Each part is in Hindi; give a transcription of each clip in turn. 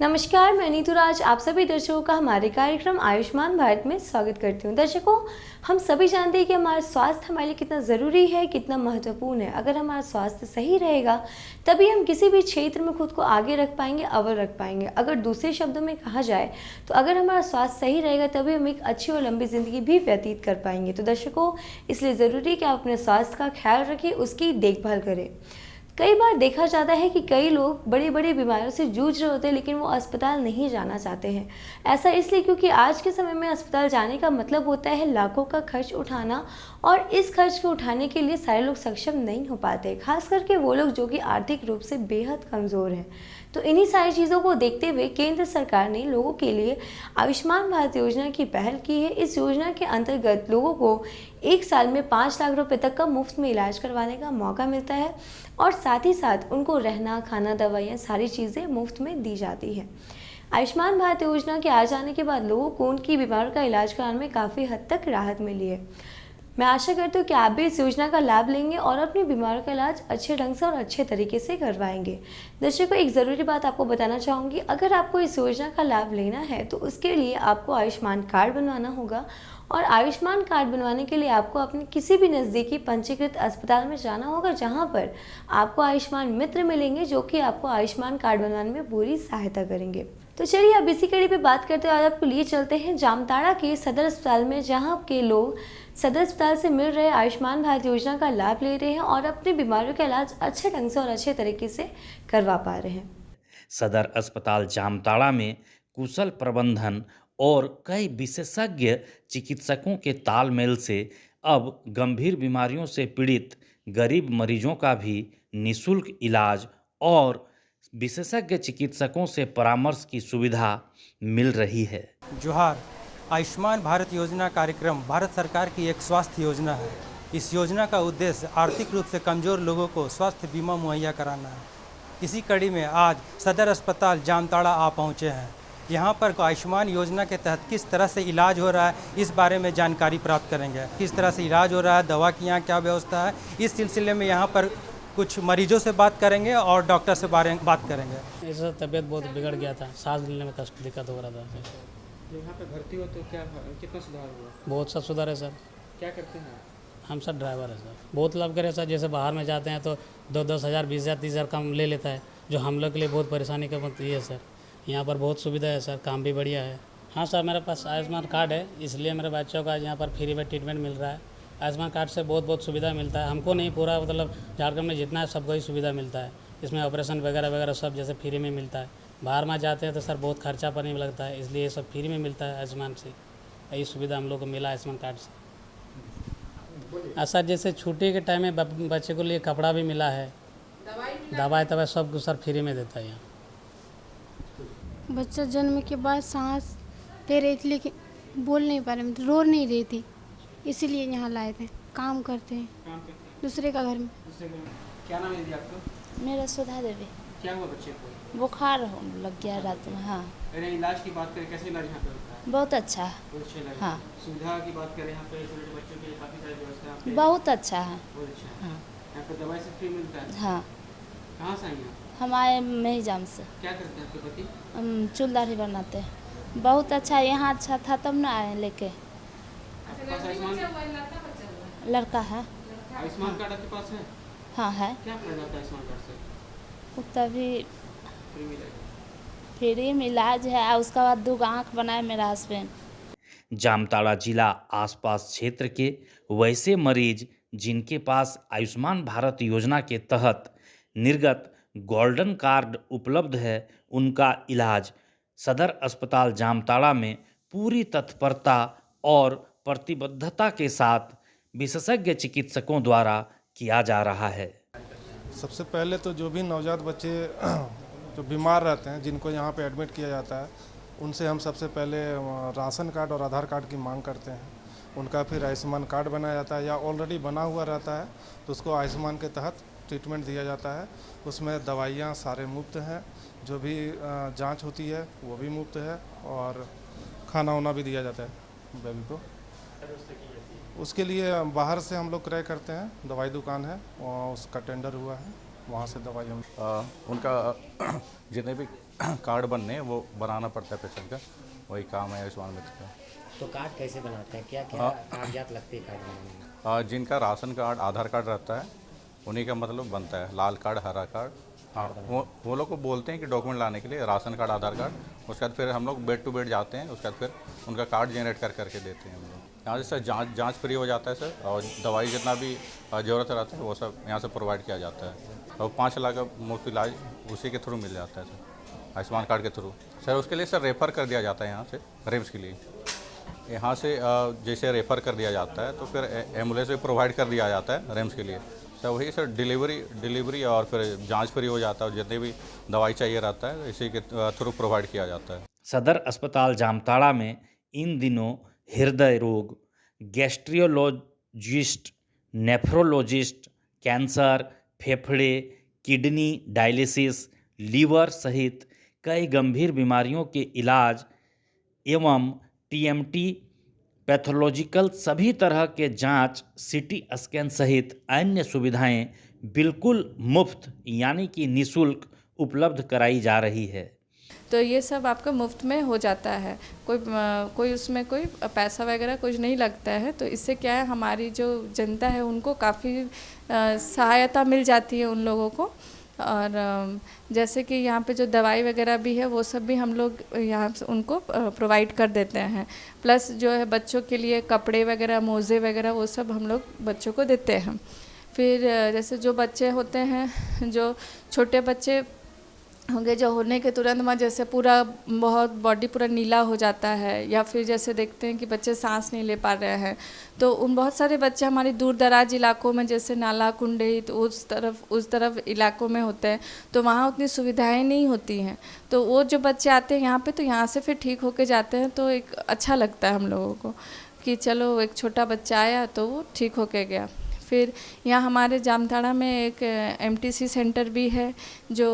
नमस्कार, मैं नीतू राज आप सभी दर्शकों का हमारे कार्यक्रम आयुष्मान भारत में स्वागत करती हूँ। दर्शकों, हम सभी जानते हैं कि हमारा स्वास्थ्य हमारे लिए कितना ज़रूरी है, कितना महत्वपूर्ण है। अगर हमारा स्वास्थ्य सही रहेगा तभी हम किसी भी क्षेत्र में खुद को आगे रख पाएंगे, अव्वल रख पाएंगे। अगर दूसरे शब्दों में कहा जाए तो अगर हमारा स्वास्थ्य सही रहेगा तभी हम एक अच्छी और लंबी ज़िंदगी भी व्यतीत कर पाएंगे। तो दर्शकों, इसलिए ज़रूरी है कि आप अपने स्वास्थ्य का ख्याल रखें, उसकी देखभाल करें। कई बार देखा जाता है कि कई लोग बड़ी बड़ी बीमारियों से जूझ रहे होते हैं लेकिन वो अस्पताल नहीं जाना चाहते हैं। ऐसा इसलिए क्योंकि आज के समय में अस्पताल जाने का मतलब होता है लाखों का खर्च उठाना, और इस खर्च को उठाने के लिए सारे लोग सक्षम नहीं हो पाते, खास करके वो लोग जो कि आर्थिक रूप से बेहद कमज़ोर हैं। तो इन्हीं सारी चीज़ों को देखते हुए केंद्र सरकार ने लोगों के लिए आयुष्मान भारत योजना की पहल की है। इस योजना के अंतर्गत लोगों को एक साल में 5 लाख रुपए तक का मुफ्त में इलाज करवाने का मौका मिलता है, और साथ ही साथ उनको रहना, खाना, दवाइयाँ सारी चीज़ें मुफ्त में दी जाती हैं। आयुष्मान भारत योजना के आ जाने के बाद लोगों को उनकी बीमारियों का इलाज कराने में काफ़ी हद तक राहत मिली है। मैं आशा करती हूँ कि आप भी इस योजना का लाभ लेंगे और अपनी बीमारियों का इलाज अच्छे ढंग से और अच्छे तरीके से करवाएंगे। दर्शकों, एक ज़रूरी बात आपको बताना चाहूँगी, अगर आपको इस योजना का लाभ लेना है तो उसके लिए आपको आयुष्मान कार्ड बनवाना होगा, और आयुष्मान कार्ड बनवाने के लिए आपको अपने किसी भी नज़दीकी पंजीकृत अस्पताल में जाना होगा, जहाँ पर आपको आयुष्मान मित्र मिलेंगे जो कि आपको आयुष्मान कार्ड बनवाने में पूरी सहायता करेंगे। तो चलिए अब इसी कड़ी पे बात करते हुए आज आपको लिए चलते हैं जामताड़ा के सदर अस्पताल में, जहाँ के लोग सदर अस्पताल से मिल रहे आयुष्मान भारत योजना का लाभ ले रहे हैं और अपनी बीमारियों का इलाज अच्छे ढंग से और अच्छे तरीके से करवा पा रहे हैं। सदर अस्पताल जामताड़ा में कुशल प्रबंधन और कई विशेषज्ञ चिकित्सकों के तालमेल से अब गंभीर बीमारियों से पीड़ित गरीब मरीजों का भी निःशुल्क इलाज और विशेषज्ञ चिकित्सकों से परामर्श की सुविधा मिल रही है। जोहार। आयुष्मान भारत योजना कार्यक्रम भारत सरकार की एक स्वास्थ्य योजना है। इस योजना का उद्देश्य आर्थिक रूप से कमज़ोर लोगों को स्वास्थ्य बीमा मुहैया कराना है। इसी कड़ी में आज सदर अस्पताल जामताड़ा आ पहुँचे हैं। यहाँ पर आयुष्मान योजना के तहत किस तरह से इलाज हो रहा है, इस बारे में जानकारी प्राप्त करेंगे। किस तरह से इलाज हो रहा है, दवा की यहाँ क्या व्यवस्था है, इस सिलसिले में यहाँ पर कुछ मरीजों से बात करेंगे और डॉक्टर से बात करेंगे। ऐसा तबीयत बहुत बिगड़ गया था, सांस लेने में कष्ट दिक्कत हो रहा था। यहाँ पे भर्ती हो तो क्या कितना सुधार हुआ? बहुत सा सुधार है सर। क्या करते हैं हम सर ड्राइवर है सर। बहुत लाभ करे सर। जैसे बाहर में जाते हैं तो 10-10 हज़ार 20,000 30,000 कम ले लेता है, जो हम लोग के लिए बहुत परेशानी का बात ये है सर। यहाँ पर बहुत सुविधा है सर, काम भी बढ़िया है। हाँ सर, मेरे पास आयुष्मान कार्ड है, इसलिए मेरे बच्चों का यहाँ पर फ्री में ट्रीटमेंट मिल रहा है। आयुष्मान कार्ड से बहुत सुविधा मिलता है हमको, नहीं पूरा मतलब झारखंड में जितना है सबको ही सुविधा मिलता है। इसमें ऑपरेशन वगैरह वगैरह सब जैसे फ्री में मिलता है। बाहर में जाते हैं तो सर बहुत खर्चा पानी लगता है, इसलिए ये सब फ्री में मिलता है आयुष्मान से। यही सुविधा हम लोग को मिला आयुष्मान कार्ड से। सर जैसे छुट्टी के टाइम में बच्चे को लिए कपड़ा भी मिला है, दवाई सब कुछ सर फ्री में देता है यहाँ। बच्चा जन्म के बाद सांस ले रही थी लेकिन बोल नहीं पा रही, रो नहीं रही थी, इसीलिए यहाँ लाए थे। काम करते हैं दूसरे का घर में। क्या नाम है दीदी आपका? मेरा सुधा देवी। क्या हुआ बच्चे को? बुखार लग गया रात में। हाँ। अरे इलाज की बात करें, कैसे इलाज यहाँ पे होता है? बहुत अच्छा है। बहुत अच्छा इलाज। हाँ। सुविधा की बात करें, यहाँ पे छोटे बच्चों के लिए काफ़ी सारी व्यवस्था है यहाँ पे। बहुत अच्छा है। बहुत अच्छा है। हाँ। यहाँ पे दवाई से फ्री मिलता है। हाँ। कहाँ से आई हैं? हम आए मेहिजाम से। क्या करते हैं आपके पति? हम चूल दाढ़ी बनाते हैं। बहुत अच्छा है यहाँ, अच्छा था तब ना आए लेके। आपके पास आयुष्मान लड़का है। आयुष्मान कार्ड आपके पास है? हाँ है। क्या फायदा होता है आयुष्मान कार्ड से? तभी फ्री मिलेगा? फ्री में इलाज है, उसके बाद 2 आँख बनाए मेरा हस्बैंड। जामताड़ा जिला आसपास क्षेत्र के वैसे मरीज जिनके पास आयुष्मान भारत योजना के तहत निर्गत गोल्डन कार्ड उपलब्ध है, उनका इलाज सदर अस्पताल जामताड़ा में पूरी तत्परता और प्रतिबद्धता के साथ विशेषज्ञ चिकित्सकों द्वारा किया जा रहा है। सबसे पहले तो जो भी नवजात बच्चे जो बीमार रहते हैं, जिनको यहाँ पे एडमिट किया जाता है, उनसे हम सबसे पहले राशन कार्ड और आधार कार्ड की मांग करते हैं। उनका फिर आयुष्मान कार्ड बनाया जाता है, या ऑलरेडी बना हुआ रहता है तो उसको आयुष्मान के तहत ट्रीटमेंट दिया जाता है। उसमें दवाइयाँ सारे मुफ्त हैं, जो भी जांच होती है वो भी मुफ्त है, और खाना वाना भी दिया जाता है बेबी को। उसके लिए बाहर से हम लोग क्रय करते हैं, दवाई दुकान है और उसका टेंडर हुआ है। वहाँ से दवाई हम उनका जितने भी कार्ड बनने हैं वो बनाना पड़ता है पेशेंट का, वही काम है आयुष्मान मित्र का। तो कार्ड कैसे बनाते हैं, क्या क्या कागजात लगते हैं कार्ड बनाने में? जिनका राशन कार्ड आधार कार्ड रहता है उन्हीं का मतलब बनता है, लाल कार्ड हरा कार्ड। हाँ, वो लोग को बोलते हैं कि डॉक्यूमेंट लाने के लिए राशन कार्ड आधार कार्ड, उसके बाद फिर हम लोग बेड टू बेड जाते हैं, उसके बाद फिर उनका कार्ड जनरेट करके देते हैं हम लोग। यहाँ से सर जाँच फ्री हो जाता है सर, और दवाई जितना भी ज़रूरत रहता है वो सब यहाँ से प्रोवाइड किया जाता है, और 5 लाख का मुफ्त इलाज उसी के थ्रू मिल जाता है सर, आयुष्मान कार्ड के थ्रू। सर उसके लिए सर रेफ़र कर दिया जाता है यहाँ से रिम्स के लिए, यहाँ से जैसे रेफ़र कर दिया जाता है तो फिर एम्बुलेंस भी प्रोवाइड कर दिया जाता है रिम्स के लिए सर, वही सर डिलीवरी और फिर जांच फ्री हो जाता है, और जितनी भी दवाई चाहिए रहता है इसी के थ्रू प्रोवाइड किया जाता है। सदर अस्पताल जामताड़ा में इन दिनों हृदय रोग, गैस्ट्रियोलॉजिस्ट, नेफ्रोलॉजिस्ट, कैंसर, फेफड़े, किडनी डायलिसिस, लीवर सहित कई गंभीर बीमारियों के इलाज एवं टीएमटी, पैथोलॉजिकल सभी तरह के जांच, सीटी स्कैन सहित अन्य सुविधाएं बिल्कुल मुफ्त यानी कि निःशुल्क उपलब्ध कराई जा रही है। तो ये सब आपका मुफ्त में हो जाता है, कोई उसमें कोई पैसा वगैरह कुछ नहीं लगता है। तो इससे क्या है, हमारी जो जनता है उनको काफ़ी सहायता मिल जाती है उन लोगों को। और जैसे कि यहाँ पे जो दवाई वगैरह भी है वो सब भी हम लोग यहाँ से उनको प्रोवाइड कर देते हैं। प्लस जो है बच्चों के लिए कपड़े वगैरह, मोज़े वगैरह वो सब हम लोग बच्चों को देते हैं। फिर जैसे जो बच्चे होते हैं, जो छोटे बच्चे होंगे, जो होने के तुरंत बाद जैसे पूरा बहुत बॉडी पूरा नीला हो जाता है, या फिर जैसे देखते हैं कि बच्चे सांस नहीं ले पा रहे हैं, तो उन बहुत सारे बच्चे हमारे दूर दराज इलाकों में जैसे नाला कुंडे तो उस तरफ इलाकों में होते हैं, तो वहाँ उतनी सुविधाएं नहीं होती हैं। तो वो जो बच्चे आते हैं यहाँ पे, तो यहाँ से फिर ठीक होके जाते हैं, तो एक अच्छा लगता है हम लोगों को कि चलो एक छोटा बच्चा आया तो वो ठीक होके गया। फिर यहाँ हमारे जामताड़ा में एक एमटीसी सेंटर भी है जो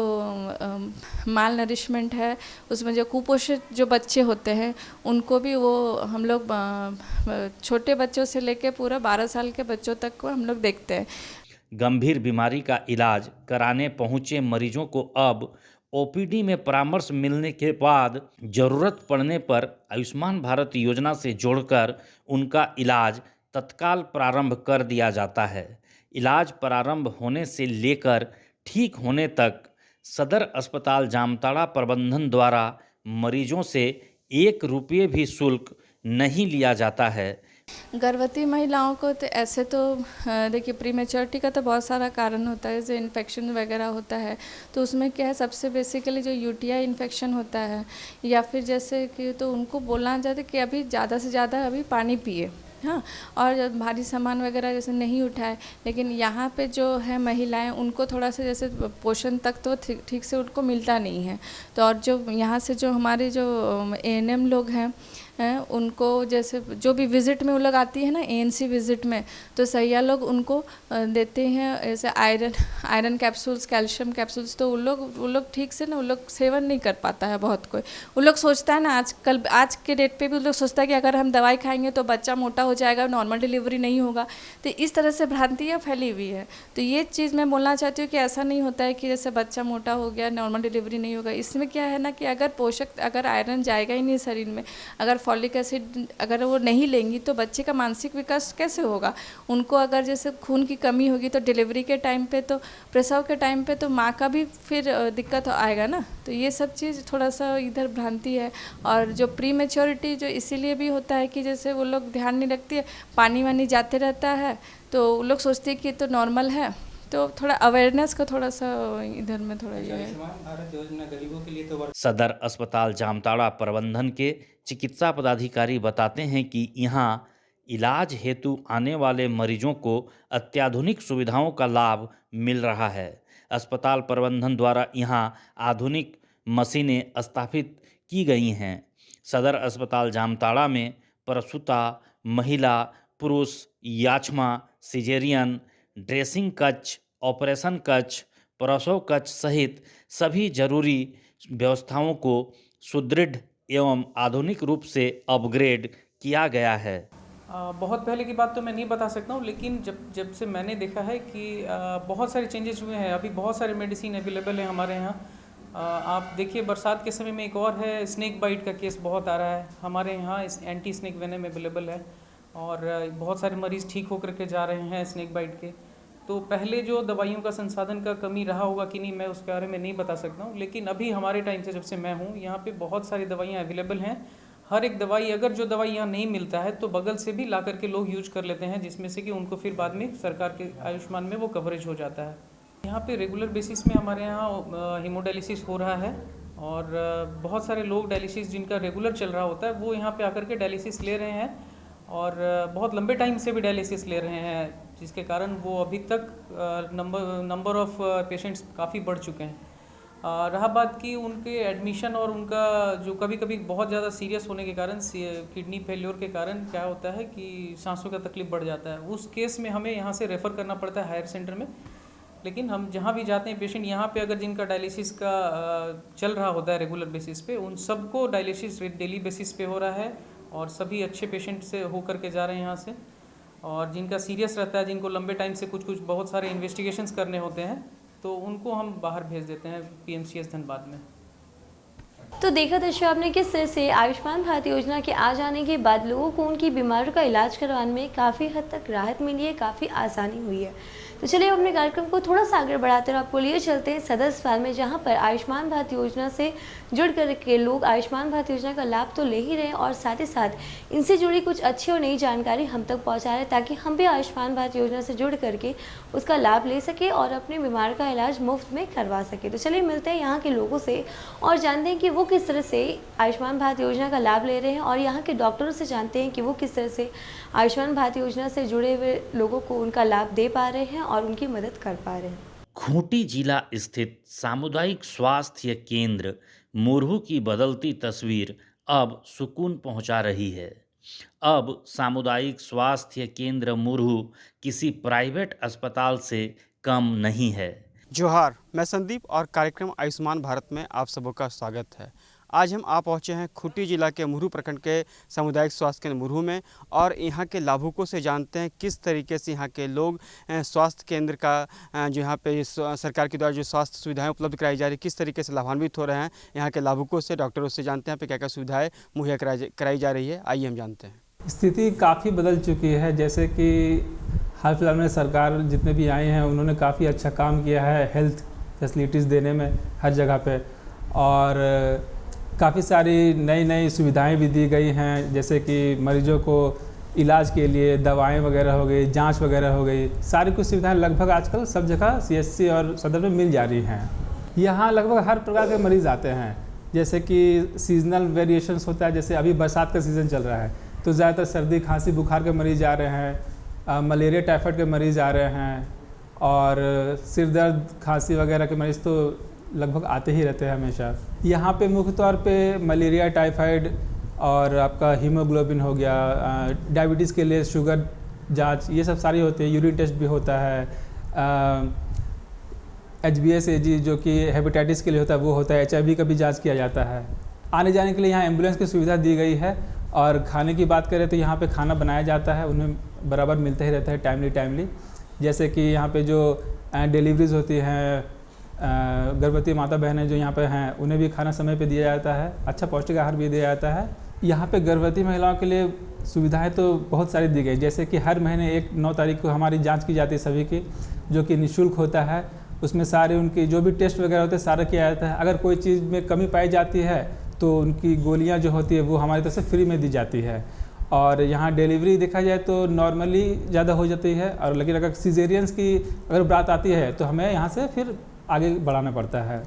माल नरिशमेंट है, उसमें जो कुपोषित जो बच्चे होते हैं उनको भी वो हम लोग छोटे बच्चों से लेके पूरा 12 साल के बच्चों तक को हम लोग देखते हैं। गंभीर बीमारी का इलाज कराने पहुंचे मरीजों को अब ओपीडी में परामर्श मिलने के बाद जरूरत पड़ने पर आयुष्मान भारत योजना से जोड़कर उनका इलाज तत्काल प्रारंभ कर दिया जाता है। इलाज प्रारंभ होने से लेकर ठीक होने तक सदर अस्पताल जामताड़ा प्रबंधन द्वारा मरीजों से 1 रुपये भी शुल्क नहीं लिया जाता है। गर्भवती महिलाओं को तो ऐसे तो देखिए प्रीमेच्योरिटी का तो बहुत सारा कारण होता है, जैसे इन्फेक्शन वगैरह होता है, तो उसमें क्या है सबसे बेसिकली जो यूटीआई इन्फेक्शन होता है, या फिर जैसे कि तो उनको बोलना चाहते कि अभी ज़्यादा से ज़्यादा अभी पानी पिए, हाँ, और भारी सामान वगैरह जैसे नहीं उठाए। लेकिन यहाँ पे जो है महिलाएं, उनको थोड़ा सा जैसे पोषण तक तो ठीक से उनको मिलता नहीं है। तो और जो यहाँ से जो हमारे जो एएनएम लोग हैं उनको जैसे जो भी विज़िट में वो लोग आती है ना, एएनसी विज़िट में, तो सैया लोग उनको देते हैं ऐसे आयरन कैप्सूल्स, कैल्शियम कैप्सूल्स। तो वो लोग ठीक से ना वो लोग सेवन नहीं कर पाता है बहुत कोई। वो लोग सोचता है ना, आज के डेट पे भी वो लोग सोचता है कि अगर हम दवाई खाएंगे तो बच्चा मोटा हो जाएगा, नॉर्मल डिलीवरी नहीं होगा। तो इस तरह से भ्रांतियाँ फैली हुई है। तो ये चीज़ मैं बोलना चाहती हूँ कि ऐसा नहीं होता है कि जैसे बच्चा मोटा हो गया नॉर्मल डिलीवरी नहीं होगा। इसमें क्या है ना कि अगर आयरन जाएगा ही नहीं शरीर में, अगर फॉलिक एसिड अगर वो नहीं लेंगी तो बच्चे का मानसिक विकास कैसे होगा। उनको अगर जैसे खून की कमी होगी तो डिलीवरी के टाइम पे, तो प्रसव के टाइम पे तो माँ का भी फिर दिक्कत आएगा ना। तो ये सब चीज़ थोड़ा सा इधर भ्रांति है। और जो प्री मैच्योरिटी जो इसीलिए भी होता है कि जैसे वो लोग ध्यान नहीं रखती है, पानी वानी जाते रहता है, तो वो लोग सोचते हैं कि तो नॉर्मल है। तो थोड़ा अवेयरनेस का थोड़ा सा इधर में थोड़ा ये है। आयुष्मान भारत योजना गरीबों के लिए तो सदर अस्पताल जामताड़ा प्रबंधन के चिकित्सा पदाधिकारी बताते हैं कि यहाँ इलाज हेतु आने वाले मरीजों को अत्याधुनिक सुविधाओं का लाभ मिल रहा है। अस्पताल प्रबंधन द्वारा यहाँ आधुनिक मशीनें स्थापित की गई हैं। सदर अस्पताल जामताड़ा में प्रसूता, महिला, पुरुष, याचमा, सिजेरियन, ड्रेसिंग कक्ष, ऑपरेशन कक्ष, प्रसव कक्ष सहित सभी जरूरी व्यवस्थाओं को सुदृढ़ एवं आधुनिक रूप से अपग्रेड किया गया है। बहुत पहले की बात तो मैं नहीं बता सकता हूँ, लेकिन जब से मैंने देखा है कि बहुत सारे चेंजेस हुए हैं। अभी बहुत सारे मेडिसिन अवेलेबल हैं हमारे यहाँ। आप देखिए, बरसात के समय में एक और है, स्नेक बाइट का केस बहुत आ रहा है हमारे यहाँ। इस एंटी स्नेक वेनम अवेलेबल है और बहुत सारे मरीज़ ठीक होकर के जा रहे हैं स्नेक बाइट के। तो पहले जो दवाइयों का संसाधन का कमी रहा होगा कि नहीं, मैं उसके बारे में नहीं बता सकता हूँ, लेकिन अभी हमारे टाइम से जब से मैं हूँ यहाँ पे बहुत सारी दवाइयाँ अवेलेबल हैं। हर एक दवाई, अगर जो दवाई यहाँ नहीं मिलता है तो बगल से भी ला करके लोग यूज कर लेते हैं, जिसमें से कि उनको फिर बाद में सरकार के आयुष्मान में वो कवरेज हो जाता है। यहाँ पे रेगुलर बेसिस में हमारे यहाँ हीमोडायलिसिस हो रहा है और बहुत सारे लोग डायलिसिस जिनका रेगुलर चल रहा होता है वो यहाँ पे आकर के डायलिसिस ले रहे हैं और बहुत लंबे टाइम से भी डायलिसिस ले रहे हैं, जिसके कारण वो अभी तक नंबर ऑफ पेशेंट्स काफ़ी बढ़ चुके हैं। रहा बात की उनके एडमिशन और उनका जो कभी कभी बहुत ज़्यादा सीरियस होने के कारण, किडनी फेल्योर के कारण क्या होता है कि सांसों का तकलीफ बढ़ जाता है, उस केस में हमें यहाँ से रेफ़र करना पड़ता है हायर सेंटर में। लेकिन हम जहाँ भी जाते हैं पेशेंट, यहाँ पे अगर जिनका डायलिसिस का चल रहा होता है रेगुलर बेसिस पे, उन सबको डायलिसिस डेली बेसिस पे हो रहा है और सभी अच्छे पेशेंट से होकर के जा रहे हैं यहाँ से। और जिनका सीरियस रहता है, जिनको लंबे टाइम से कुछ बहुत सारे इन्वेस्टिगेशंस करने होते हैं, तो उनको हम बाहर भेज देते हैं PMCS धनबाद में। तो देखा दर्शक आपने किस तरह से आयुष्मान भारत योजना के आ जाने के बाद लोगों को उनकी बीमारियों का इलाज करवाने में काफ़ी हद तक राहत मिली है, काफ़ी आसानी हुई है। तो चलिए अपने कार्यक्रम को थोड़ा सा आगे बढ़ाते हुए आपको लिए चलते हैं सदर अस्पताल में, जहां पर आयुष्मान भारत योजना से जुड़ कर के लोग आयुष्मान भारत योजना का लाभ तो ले ही रहे हैं और साथ ही साथ इनसे जुड़ी कुछ अच्छी और नई जानकारी हम तक पहुंचा रहे हैं, ताकि हम भी आयुष्मान भारत योजना से जुड़ करके उसका लाभ ले सके और अपने बीमार का इलाज मुफ्त में करवा सके। तो चलिए मिलते हैं यहाँ के लोगों से और जानते हैं कि वो किस तरह से आयुष्मान भारत योजना का लाभ ले रहे हैं, और यहाँ के डॉक्टरों से जानते हैं कि वो किस तरह से आयुष्मान भारत योजना से जुड़े हुए लोगों को उनका लाभ दे पा रहे हैं और उनकी मदद कर पा रहे हैं। खूंटी जिला स्थित सामुदायिक स्वास्थ्य केंद्र मुरहू की बदलती तस्वीर अब सुकून पहुंचा रही है। अब सामुदायिक स्वास्थ्य केंद्र मुरहू किसी प्राइवेट अस्पताल से कम नहीं है। जोहार, मैं संदीप और कार्यक्रम आयुष्मान भारत में आप सबों का स्वागत है। आज हम आ पहुँचे हैं खूंटी जिला के मुरहू प्रखंड के सामुदायिक स्वास्थ्य केंद्र मुरहू में और यहाँ के लाभुकों से जानते हैं किस तरीके से यहाँ के लोग स्वास्थ्य केंद्र का जो यहाँ पे सरकार के द्वारा जो स्वास्थ्य सुविधाएं उपलब्ध कराई जा रही, किस तरीके से लाभान्वित हो रहे हैं। यहाँ के लाभुकों से, डॉक्टरों से जानते हैं यहाँ पे क्या क्या सुविधाएँ मुहैया कराई जा रही है। आइए हम जानते हैं। स्थिति काफ़ी बदल चुकी है, जैसे कि हाल फिलहाल में सरकार जितने भी आए हैं उन्होंने काफ़ी अच्छा काम किया है हेल्थ फैसिलिटीज़ देने में हर जगह पे, और काफ़ी सारी नई सुविधाएं भी दी गई हैं, जैसे कि मरीजों को इलाज के लिए दवाएं वगैरह हो गई, जांच वगैरह हो गई, सारी कुछ सुविधाएं लगभग आजकल सब जगह CHC और सदर में मिल जा रही हैं। यहाँ लगभग हर प्रकार के मरीज़ आते हैं, जैसे कि सीजनल वेरिएशंस होता है, जैसे अभी बरसात का सीज़न चल रहा है तो ज़्यादातर सर्दी खांसी बुखार के मरीज़ आ रहे हैं, मलेरिया टाइफाइड के मरीज़ आ रहे हैं, और सिर दर्द खांसी वगैरह के मरीज़ तो लगभग आते ही रहते हैं हमेशा। यहाँ पे मुख्य तौर पे मलेरिया टाइफाइड और आपका हीमोग्लोबिन हो गया, डायबिटीज़ के लिए शुगर जांच, ये सब सारी होती है, यूरिन टेस्ट भी होता है, HbA1c जो कि हेपेटाइटिस के लिए होता है वो होता है, HIV का भी जांच किया जाता है। आने जाने के लिए यहाँ एम्बुलेंस की सुविधा दी गई है, और खाने की बात करें तो यहाँ पे खाना बनाया जाता है, उन्हें बराबर मिलता ही रहता है टाइमली। जैसे कि यहाँ पे जो डिलीवरीज होती हैं, गर्भवती माता बहनें जो यहाँ पे हैं उन्हें भी खाना समय पे दिया जाता है, अच्छा पौष्टिक आहार भी दिया जाता है। यहाँ पे गर्भवती महिलाओं के लिए सुविधाएं तो बहुत सारी दी गई, जैसे कि हर महीने 9 तारीख को हमारी जांच की जाती है सभी की, जो कि निःशुल्क होता है। उसमें सारे उनकी जो भी टेस्ट वगैरह होते हैं सारा किया जाता है। अगर कोई चीज़ में कमी पाई जाती है तो उनकी गोलियाँ जो होती है वो हमारी तरफ से फ्री में दी जाती है। और यहाँ डिलीवरी देखा जाए तो नॉर्मली ज़्यादा हो जाती है, और लेकिन अगर सीजेरियंस की अगर बात आती है तो हमें यहाँ से फिर आगे बढ़ाना पड़ता है।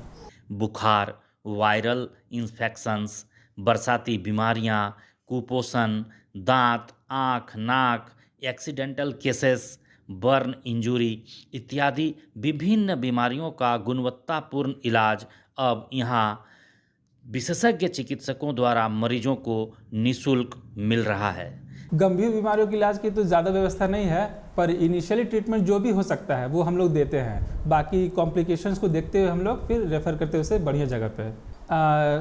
बुखार, वायरल इन्फेक्शंस, बरसाती बीमारियां, कुपोषण, दांत, आँख, नाक, एक्सीडेंटल केसेस, बर्न इंजरी इत्यादि विभिन्न बीमारियों का गुणवत्तापूर्ण इलाज अब यहाँ विशेषज्ञ चिकित्सकों द्वारा मरीजों को निःशुल्क मिल रहा है। गंभीर बीमारियों के इलाज की तो ज़्यादा व्यवस्था नहीं है, पर इनिशियली ट्रीटमेंट जो भी हो सकता है वो हम लोग देते हैं। बाकी कॉम्प्लिकेशंस को देखते हुए हम लोग फिर रेफ़र करते हैं उसे बढ़िया जगह पे।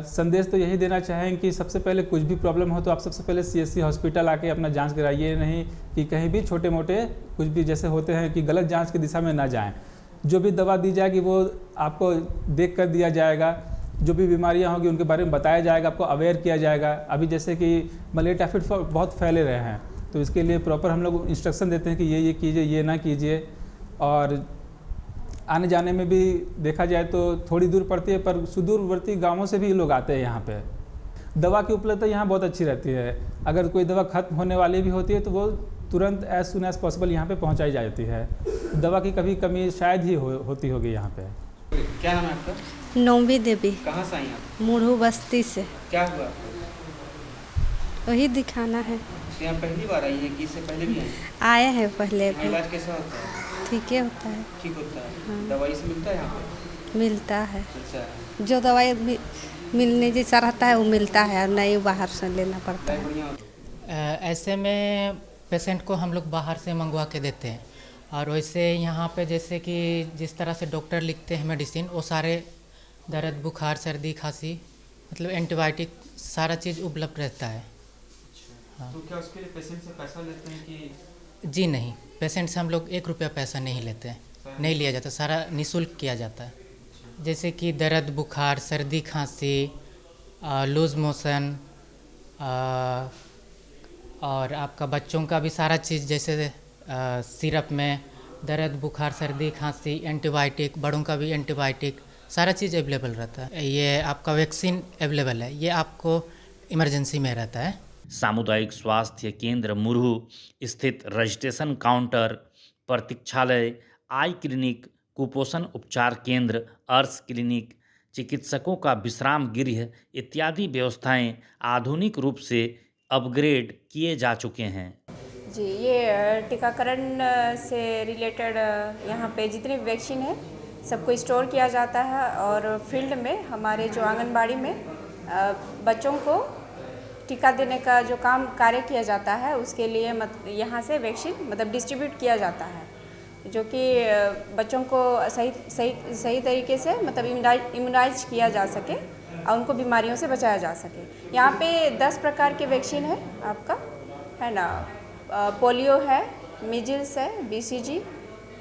संदेश तो यही देना चाहेंगे कि सबसे पहले कुछ भी प्रॉब्लम हो तो आप सबसे पहले CSC हॉस्पिटल आके अपना जांच कराइए, नहीं कि कहीं भी छोटे मोटे कुछ भी जैसे होते हैं कि गलत जांच की दिशा में ना जाएं। जो भी दवा दी जाएगी वो आपको देख कर दिया जाएगा, जो भी बीमारियां होंगी उनके बारे में बताया जाएगा, आपको अवेयर किया जाएगा। अभी जैसे कि मलेरिया टाइफाइड बहुत फैले रहे हैं, तो इसके लिए प्रॉपर हम लोग इंस्ट्रक्शन देते हैं कि ये कीजिए, ये ना कीजिए। और आने जाने में भी देखा जाए तो थोड़ी दूर पड़ती है, पर सुदूरवर्ती गांवों से भी लोग आते हैं यहाँ पे। दवा की उपलब्धता यहाँ बहुत अच्छी रहती है। अगर कोई दवा खत्म होने वाली भी होती है तो वो तुरंत एज सुन एज पॉसिबल यहाँ पे पहुँचाई जाती है। दवा की कभी कमी शायद ही होती होगी यहाँ पे। क्या नाम है आपका? नौमी देवी। कहाँ से आई आप? मुरहू बस्ती से। क्या हुआ? वही दिखाना है। यहाँ पहली बार आई है कि इससे पहले भी आई? आए हैं पहले भी। इलाज कैसा होता है? ठीक है होता है। ठीक होता है। हाँ। दवाई से मिलता है यहाँ पे? मिलता है। अच्छा। जो दवाई मिलने जैसा रहता है वो मिलता है, और नहीं बाहर से लेना पड़ता है। ऐसे में पेशेंट को हम लोग बाहर से मंगवा के देते हैं, और वैसे यहाँ पे जैसे कि जिस तरह से डॉक्टर लिखते हैं मेडिसिन, वो सारे दर्द, बुखार, सर्दी, खांसी, मतलब एंटीबायोटिक सारा चीज़ उपलब्ध रहता है। हाँ। तो क्या उसके लिए पेशेंट से पैसा लेते हैं कि? जी नहीं, पेशेंट से हम लोग 1 रुपया पैसा नहीं लेते हैं, नहीं लिया जाता, सारा निःशुल्क किया जाता है। जैसे कि दर्द, बुखार, सर्दी, खांसी, लूज मोशन, और आपका बच्चों का भी सारा चीज़, जैसे सिरप में दर्द, बुखार, सर्दी, खांसी, एंटीबायोटिक, बड़ों का भी एंटीबायोटिक, सारा चीज़ अवेलेबल रहता है। ये आपका वैक्सीन अवेलेबल है, ये आपको इमरजेंसी में रहता है। सामुदायिक स्वास्थ्य केंद्र मुरहू स्थित रजिस्ट्रेशन काउंटर, प्रतीक्षालय, आई क्लिनिक, कुपोषण उपचार केंद्र, अर्स क्लिनिक, चिकित्सकों का विश्राम गृह इत्यादि व्यवस्थाएं आधुनिक रूप से अपग्रेड किए जा चुके हैं। जी, ये टीकाकरण से रिलेटेड यहाँ पे जितने वैक्सीन है सबको स्टोर किया जाता है, और फील्ड में हमारे जो आंगनबाड़ी में बच्चों को टीका देने का जो कार्य किया जाता है, उसके लिए यहाँ से वैक्सीन मतलब डिस्ट्रीब्यूट किया जाता है, जो कि बच्चों को सही तरीके से मतलब इम्यूनाइज किया जा सके और उनको बीमारियों से बचाया जा सके। यहाँ पे 10 प्रकार के वैक्सीन है आपका, है ना। पोलियो है, मिजिल्स है, BCG,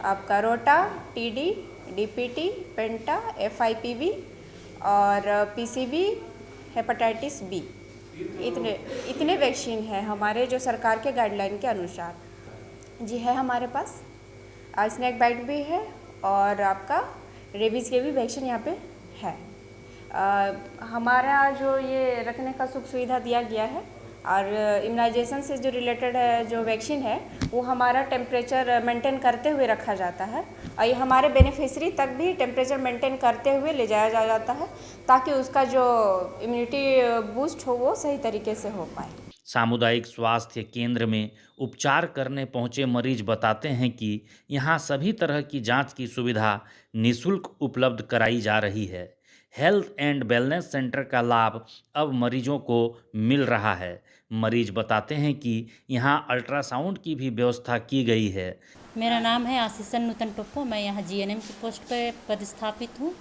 आपका रोटा, TD, DPT, पेंटा, FIPV और PCV, हेपेटाइटिस B। इतने वैक्सीन है हमारे जो सरकार के गाइडलाइन के अनुसार। जी है हमारे पास, स्नेक बाइट भी है, और आपका रेबीज़ के भी वैक्सीन यहाँ पे है। हमारा जो ये रखने का सुख सुविधा दिया गया है, और इम्यूनाइजेशन से जो रिलेटेड है जो वैक्सीन है वो हमारा टेम्परेचर मेंटेन करते हुए रखा जाता है, और ये हमारे बेनिफिशरी तक भी टेम्परेचर मेंटेन करते हुए ले जाया जाता है, ताकि उसका जो इम्यूनिटी बूस्ट हो वो सही तरीके से हो पाए। सामुदायिक स्वास्थ्य केंद्र में उपचार करने पहुंचे मरीज बताते हैं कि यहाँ सभी तरह की जांच की सुविधा निःशुल्क उपलब्ध कराई जा रही है। हेल्थ एंड वेलनेस सेंटर का लाभ अब मरीजों को मिल रहा है। मरीज बताते हैं कि यहाँ अल्ट्रासाउंड की भी व्यवस्था की गई है। मेरा नाम है आशीषन नूतन टोप्पो, मैं यहाँ GNM की पोस्ट पर पदस्थापित हूँ,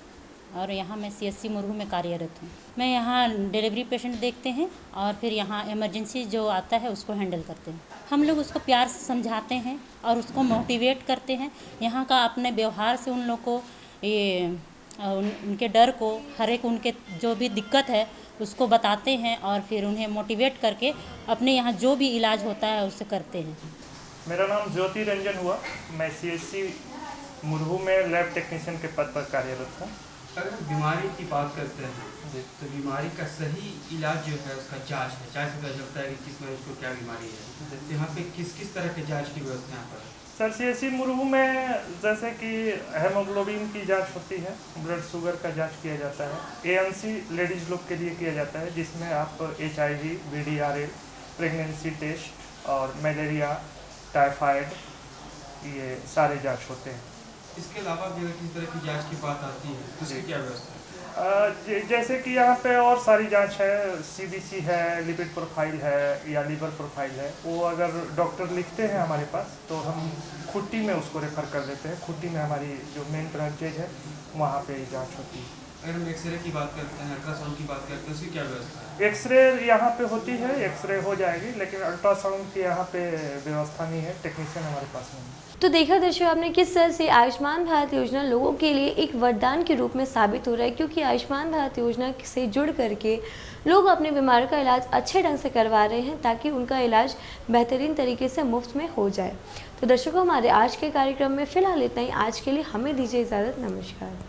और यहाँ मैं CSC मुरहू में कार्यरत हूँ। मैं यहाँ डिलीवरी पेशेंट देखते हैं, और फिर यहाँ इमरजेंसी जो आता है उसको हैंडल करते हैं। हम लोग उसको प्यार से समझाते हैं और उसको मोटिवेट करते हैं। यहाँ का अपने व्यवहार से उन लोग को ये उनके डर को, हर एक उनके जो भी दिक्कत है उसको बताते हैं, और फिर उन्हें मोटिवेट करके अपने यहाँ जो भी इलाज होता है उससे करते हैं। मेरा नाम ज्योति रंजन हुआ, मैं CSC मुरहू में लैब टेक्नीशियन के पद पर कार्यरत हूँ। अगर बीमारी की बात करते हैं तो बीमारी का सही इलाज जो है उसका जांच है। जांच से पता चलता है कि किस मरीज को क्या बीमारी है। तो यहाँ पे किस तरह के जांच की व्यवस्था यहाँ पर है? सर, CSC मुरहू में जैसे कि हेमोग्लोबिन की जांच होती है, ब्लड शुगर का जांच किया जाता है, ANC लेडीज़ लोग के लिए किया जाता है, जिसमें आप HIV, VDRL, प्रेगनेंसी टेस्ट और मलेरिया, टाइफाइड, ये सारे जांच होते हैं। इसके अलावा भी अगर किसी तरह की जांच की बात आती है तो उसकी क्या व्यवस्था है? जैसे कि यहाँ पे और सारी जांच है, CBC है, लिपिड प्रोफाइल है या लीवर प्रोफाइल है। वो अगर डॉक्टर लिखते हैं हमारे पास तो हम खुट्टी में उसको रेफर कर देते हैं। खुट्टी में हमारी जो मेन ब्रांचेज है वहाँ पे जांच होती है। अगर हम एक्सरे की बात करते हैं, अल्ट्रासाउंड की बात करते हैं, उसकी क्या व्यवस्था है? एक्सरे यहाँ पे होती है, एक्सरे हो जाएगी, लेकिन अल्ट्रासाउंड की यहाँ पे व्यवस्था नहीं है, टेक्नीशियन हमारे पास नहीं है। तो देखा दर्शकों आपने किस तरह से आयुष्मान भारत योजना लोगों के लिए एक वरदान के रूप में साबित हो रहा है, क्योंकि आयुष्मान भारत योजना से जुड़ करके लोग अपने बीमारी का इलाज अच्छे ढंग से करवा रहे हैं ताकि उनका इलाज बेहतरीन तरीके से मुफ्त में हो जाए। तो दर्शकों हमारे आज के कार्यक्रम में फ़िलहाल इतना ही। आज के लिए हमें दीजिए इजाज़त। नमस्कार।